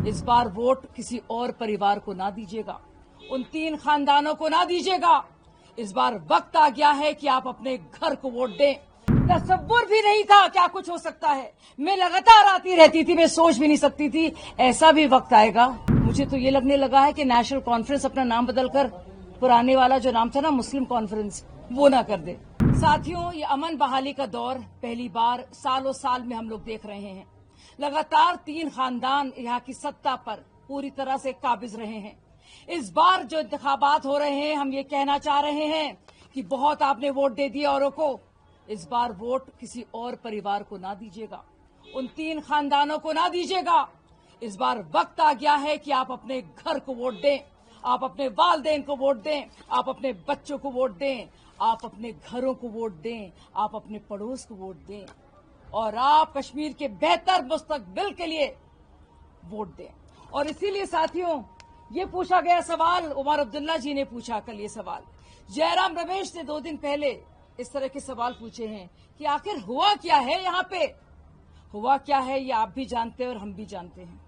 इस बार वोट किसी और परिवार को ना दीजिएगा, उन 3 खानदानों को ना दीजिएगा। इस बार वक्त आ गया है कि आप अपने घर को वोट दें। तसव्वुर भी नहीं था क्या कुछ हो सकता है। मैं लगातार आती रहती थी, मैं सोच भी नहीं सकती थी ऐसा भी वक्त आएगा। मुझे तो ये लगने लगा है कि नेशनल कॉन्फ्रेंस अपना नाम बदलकर पुराने वाला जो नाम था ना मुस्लिम कॉन्फ्रेंस, वो ना कर दे। साथियों, ये अमन बहाली का दौर पहली बार सालों साल में हम लोग देख रहे हैं। लगातार 3 खानदान यहाँ की सत्ता पर पूरी तरह से काबिज रहे हैं। इस बार जो इंतखाबात हो रहे हैं, हम ये कहना चाह रहे हैं कि बहुत आपने वोट दे दिए औरों को। इस बार वोट किसी और परिवार को ना दीजिएगा, उन 3 खानदानों को ना दीजिएगा। इस बार वक्त आ गया है कि आप अपने घर को वोट दें, आप अपने वालदेन को वोट दें, आप अपने बच्चों को वोट दें, आप अपने घरों को वोट दें, आप अपने पड़ोस को वोट दें और आप कश्मीर के बेहतर मुस्तकबिल के लिए वोट दें। और इसीलिए साथियों, ये पूछा गया सवाल, उमर अब्दुल्ला जी ने पूछा कल ये सवाल, जयराम रमेश ने 2 दिन पहले इस तरह के सवाल पूछे हैं कि आखिर हुआ क्या है यहाँ पे। हुआ क्या है ये आप भी जानते हैं और हम भी जानते हैं।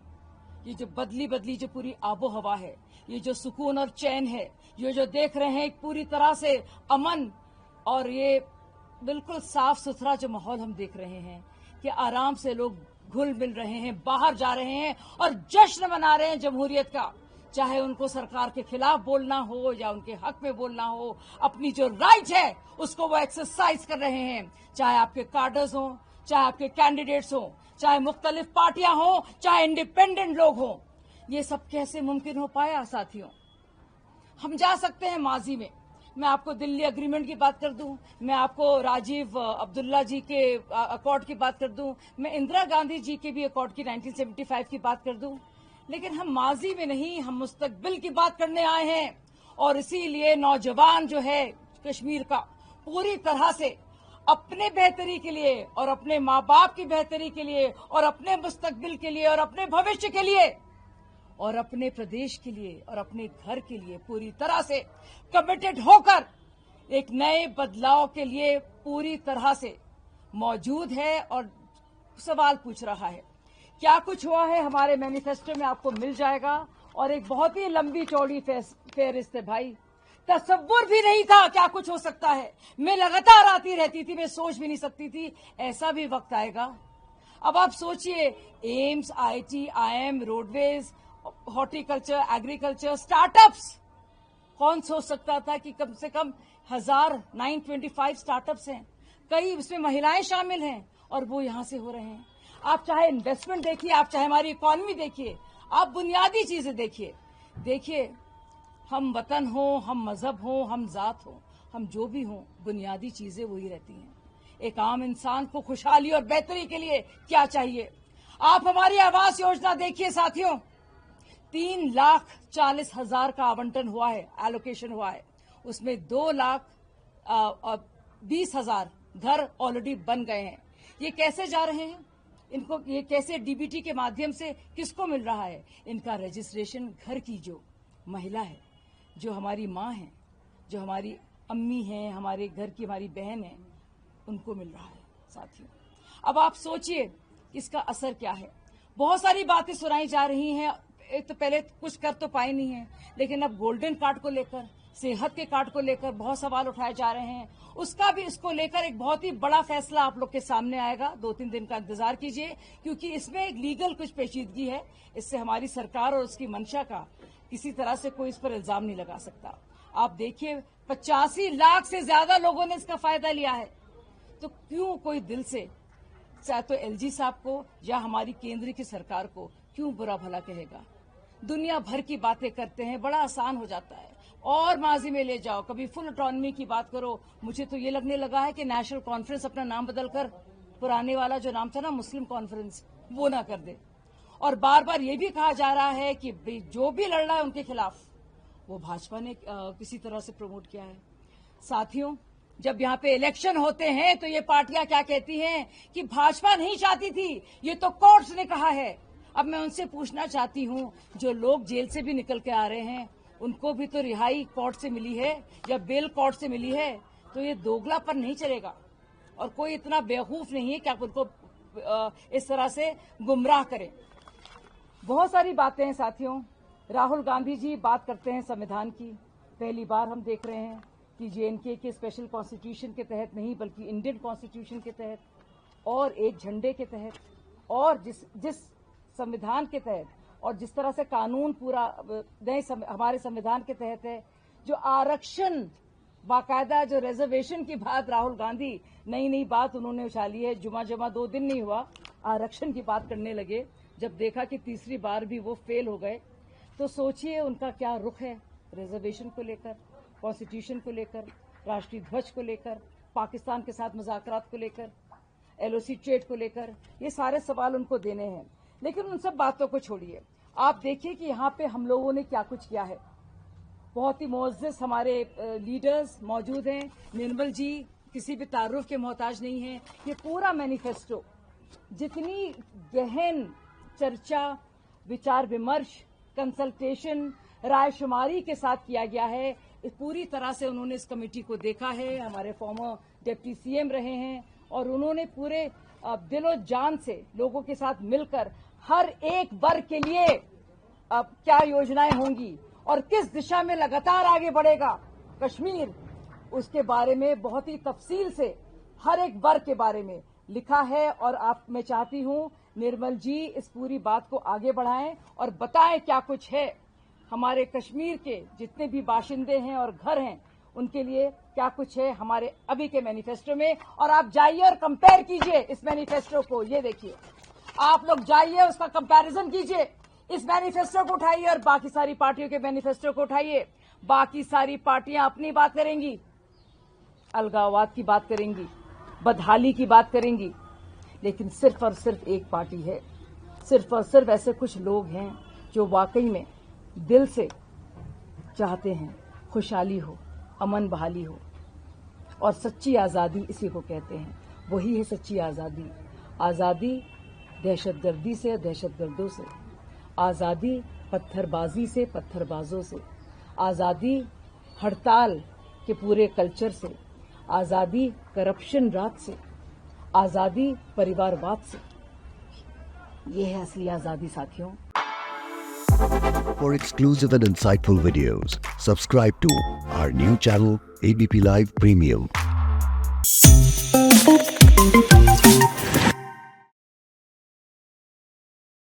ये जो बदली जो पूरी आबो हवा है, ये जो सुकून और चैन है, ये जो देख रहे हैं एक पूरी तरह से अमन और ये बिल्कुल साफ सुथरा जो माहौल हम देख रहे हैं कि आराम से लोग घुल मिल रहे हैं, बाहर जा रहे हैं और जश्न मना रहे हैं जमहूरियत का। चाहे उनको सरकार के खिलाफ बोलना हो या उनके हक में बोलना हो, अपनी जो राइट है उसको वो एक्सरसाइज कर रहे हैं। चाहे आपके कार्डर्स हों, चाहे आपके कैंडिडेट्स हों, चाहे मुख्तलिफ पार्टियां हों, चाहे इंडिपेंडेंट लोग हों। ये सब कैसे मुमकिन हो पाया साथियों? हम जा सकते हैं माजी में। मैं आपको दिल्ली एग्रीमेंट की बात कर दूं, मैं आपको राजीव अब्दुल्ला जी के अकॉर्ड की बात कर दूं, मैं इंदिरा गांधी जी के भी अकॉर्ड की 1975 की बात कर दूं, लेकिन हम माजी में नहीं, हम मुस्तकबिल की बात करने आए हैं। और इसीलिए नौजवान जो है कश्मीर का पूरी तरह से अपने बेहतरी के लिए और अपने माँ बाप की बेहतरी के लिए और अपने मुस्तकबिल के लिए और अपने भविष्य के लिए और अपने प्रदेश के लिए और अपने घर के लिए पूरी तरह से कमिटेड होकर एक नए बदलाव के लिए पूरी तरह से मौजूद है और सवाल पूछ रहा है। क्या कुछ हुआ है हमारे मैनिफेस्टो में आपको मिल जाएगा। और एक बहुत ही लंबी चौड़ी फेहरिस्त है भाई, तसव्वुर भी नहीं था क्या कुछ हो सकता है। मैं लगातार आती रहती थी, मैं सोच भी नहीं सकती थी ऐसा भी वक्त आएगा। अब आप सोचिए, AIIMS, IIT, IIM, roadways, horticulture, agriculture, startups, कौन सोच सकता था कि कम से कम 925 स्टार्टअप्स हैं, कई इसमें महिलाएं शामिल हैं और वो यहां से हो रहे हैं। आप चाहे इन्वेस्टमेंट देखिए, आप चाहे हमारी इकोनॉमी देखिए, आप बुनियादी चीजें देखिए, हम वतन हो, हम मजहब हो, हम जात हो, हम जो भी हो, बुनियादी चीजें वही रहती हैं। एक आम इंसान को खुशहाली और बेहतरी के लिए क्या चाहिए? आप हमारी आवास योजना देखिए साथियों, 3,40,000 का आवंटन हुआ है, एलोकेशन हुआ है, उसमें 2,20,000 घर ऑलरेडी बन गए हैं। ये कैसे जा रहे हैं? इनको ये कैसे DBT के माध्यम से किसको मिल रहा है? इनका रजिस्ट्रेशन घर की जो महिला है, जो हमारी माँ है, जो हमारी अम्मी है, हमारे घर की हमारी बहन है, उनको मिल रहा है साथियों। अब आप सोचिए इसका असर क्या है। बहुत सारी बातें सुनाई जा रही हैं। एक तो पहले कुछ कर तो पाए नहीं है, लेकिन अब गोल्डन कार्ड को लेकर, सेहत के कार्ड को लेकर बहुत सवाल उठाए जा रहे हैं। उसका भी इसको लेकर एक बहुत ही बड़ा फैसला आप लोग के सामने आएगा। 2-3 दिन का इंतजार कीजिए, क्योंकि इसमें एक लीगल कुछ पेचीदगी है। इससे हमारी सरकार और उसकी मंशा का किसी तरह से कोई इस पर इल्जाम नहीं लगा सकता। आप देखिए, 85 लाख से ज्यादा लोगों ने इसका फायदा लिया है। तो क्यों कोई दिल से, चाहे तो LG साहब को या हमारी केंद्र की सरकार को, क्यों बुरा भला कहेगा? दुनिया भर की बातें करते हैं, बड़ा आसान हो जाता है और माजी में ले जाओ, कभी फुल ऑटोनॉमी की बात करो। मुझे तो ये लगने लगा है कि नेशनल कॉन्फ्रेंस अपना नाम बदलकर पुराने वाला जो नाम था ना मुस्लिम कॉन्फ्रेंस, वो ना कर दे। और बार बार ये भी कहा जा रहा है कि जो भी लड़ रहा है उनके खिलाफ, वो भाजपा ने किसी तरह से प्रमोट किया है। साथियों, जब यहाँ पे इलेक्शन होते हैं तो ये पार्टियां क्या कहती हैं कि भाजपा नहीं चाहती थी, ये तो कोर्ट्स ने कहा है। अब मैं उनसे पूछना चाहती हूँ, जो लोग जेल से भी निकल के आ रहे हैं, उनको भी तो रिहाई कोर्ट से मिली है या बेल कोर्ट से मिली है। तो ये दोगलापन नहीं चलेगा और कोई इतना बेवकूफ नहीं है कि आप उनको इस तरह से गुमराह करें। बहुत सारी बातें हैं साथियों। राहुल गांधी जी बात करते हैं संविधान की। पहली बार हम देख रहे हैं कि जेएनके के स्पेशल कॉन्स्टिट्यूशन के तहत नहीं बल्कि इंडियन कॉन्स्टिट्यूशन के तहत और एक झंडे के तहत और जिस संविधान के तहत और जिस तरह से कानून पूरा नए हमारे संविधान के तहत है, जो आरक्षण बाकायदा जो रिजर्वेशन की बात राहुल गांधी नई बात उन्होंने उछाली है। जुमा 2 दिन नहीं हुआ आरक्षण की बात करने लगे। जब देखा कि तीसरी बार भी वो फेल हो गए तो सोचिए उनका क्या रुख है रिजर्वेशन को लेकर, कॉन्स्टिट्यूशन को लेकर, राष्ट्रीय ध्वज को लेकर, पाकिस्तान के साथ मुज़ाकरात को लेकर, एलओसी ट्रेड को लेकर। ये सारे सवाल उनको देने हैं। लेकिन उन सब बातों को छोड़िए, आप देखिए कि यहाँ पे हम लोगों ने क्या कुछ किया है। बहुत ही मुअज़्ज़ज़ हमारे लीडर्स मौजूद हैं। निर्मल जी किसी भी तारुफ के मोहताज नहीं हैं। ये पूरा मैनिफेस्टो जितनी गहन चर्चा, विचार विमर्श, कंसल्टेशन, रायशुमारी के साथ किया गया है, पूरी तरह से उन्होंने इस कमेटी को देखा है। हमारे फॉर्मर डिप्टी सीएम रहे हैं और उन्होंने पूरे दिलो जान से लोगों के साथ मिलकर हर एक वर्ग के लिए क्या योजनाएं होंगी और किस दिशा में लगातार आगे बढ़ेगा कश्मीर, उसके बारे में बहुत ही तफसील से हर एक वर्ग के बारे में लिखा है। और मैं चाहती हूं निर्मल जी इस पूरी बात को आगे बढ़ाएं और बताएं क्या कुछ है हमारे कश्मीर के जितने भी बाशिंदे हैं और घर हैं उनके लिए क्या कुछ है हमारे अभी के मैनिफेस्टो में। और आप जाइए और कंपेयर कीजिए इस मैनिफेस्टो को। ये देखिए, आप लोग जाइए उसका कंपैरिजन कीजिए। इस मैनिफेस्टो को उठाइए और बाकी सारी पार्टियों के मैनिफेस्टो को उठाइए। बाकी सारी पार्टियां अपनी बात करेंगी, अलगाववाद की बात करेंगी, बदहाली की बात करेंगी, लेकिन सिर्फ और सिर्फ एक पार्टी है, सिर्फ और सिर्फ ऐसे कुछ लोग हैं जो वाकई में दिल से चाहते हैं खुशहाली हो, अमन बहाली हो और सच्ची आज़ादी इसी को कहते हैं। वही है सच्ची आज़ादी। आज़ादी दहशतगर्दी से, दहशतगर्दों से, आज़ादी पत्थरबाजी से, पत्थरबाजों से, आज़ादी हड़ताल के पूरे कल्चर से, आज़ादी करप्शन रात से, आज़ादी परिवारवाद से। ये है असली आज़ादी साथियों। For exclusive and insightful videos, subscribe to our new channel ABP Live Premium.